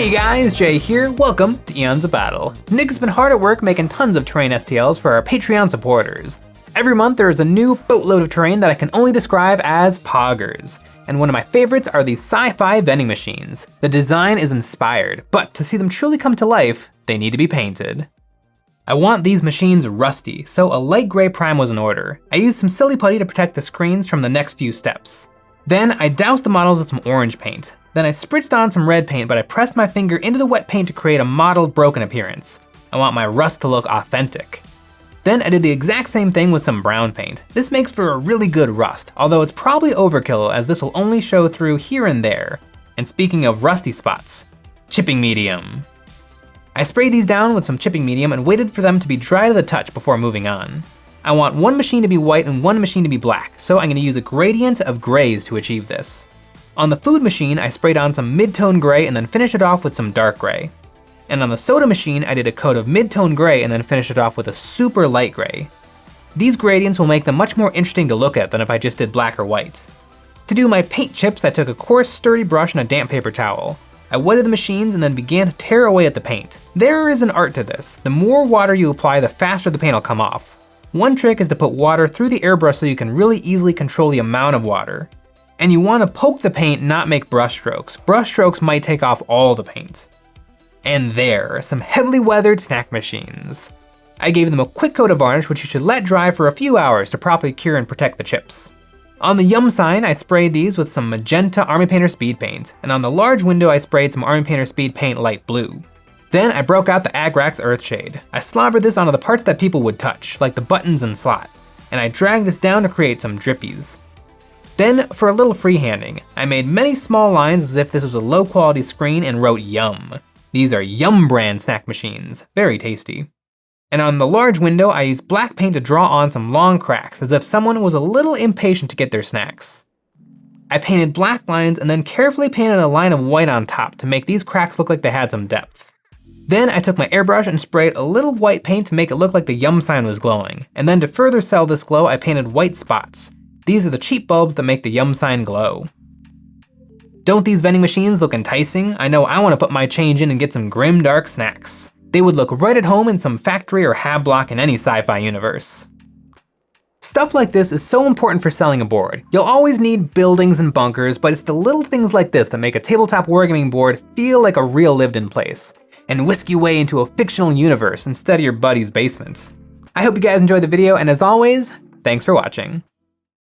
Hey guys, Jay here, welcome to Eons of Battle. Nick's been hard at work making tons of terrain STLs for our Patreon supporters. Every month there is a new boatload of terrain that I can only describe as poggers. And one of my favorites are these sci-fi vending machines. The design is inspired, but to see them truly come to life, they need to be painted. I want these machines rusty, so a light gray prime was in order. I used some silly putty to protect the screens from the next few steps. Then I doused the models with some orange paint. Then I spritzed on some red paint, but I pressed my finger into the wet paint to create a mottled, broken appearance. I want my rust to look authentic. Then I did the exact same thing with some brown paint. This makes for a really good rust, although it's probably overkill as this will only show through here and there. And speaking of rusty spots, chipping medium. I sprayed these down with some chipping medium and waited for them to be dry to the touch before moving on. I want one machine to be white and one machine to be black, so I'm gonna use a gradient of grays to achieve this. On the food machine, I sprayed on some mid-tone gray and then finished it off with some dark gray. And on the soda machine, I did a coat of mid-tone gray and then finished it off with a super light gray. These gradients will make them much more interesting to look at than if I just did black or white. To do my paint chips, I took a coarse, sturdy brush and a damp paper towel. I wetted the machines and then began to tear away at the paint. There is an art to this. The more water you apply, the faster the paint will come off. One trick is to put water through the airbrush so you can really easily control the amount of water. And you want to poke the paint, not make brush strokes. Brush strokes might take off all the paint. And there, some heavily weathered snack machines. I gave them a quick coat of varnish, which you should let dry for a few hours to properly cure and protect the chips. On the Yum sign, I sprayed these with some magenta Army Painter speed paint, and on the large window I sprayed some Army Painter speed paint light blue. Then I broke out the Agrax Earthshade. I slobbered this onto the parts that people would touch, like the buttons and slot, and I dragged this down to create some drippies. Then, for a little freehanding, I made many small lines as if this was a low quality screen and wrote Yum. These are Yum brand snack machines, very tasty. And on the large window, I used black paint to draw on some long cracks as if someone was a little impatient to get their snacks. I painted black lines and then carefully painted a line of white on top to make these cracks look like they had some depth. Then I took my airbrush and sprayed a little white paint to make it look like the Yum sign was glowing. And then to further sell this glow, I painted white spots. These are the cheap bulbs that make the Yum sign glow. Don't these vending machines look enticing? I know I want to put my change in and get some grim dark snacks. They would look right at home in some factory or hab block in any sci-fi universe. Stuff like this is so important for selling a board. You'll always need buildings and bunkers, but it's the little things like this that make a tabletop wargaming board feel like a real lived-in place, and whisk you away into a fictional universe instead of your buddy's basement. I hope you guys enjoyed the video, and as always, thanks for watching.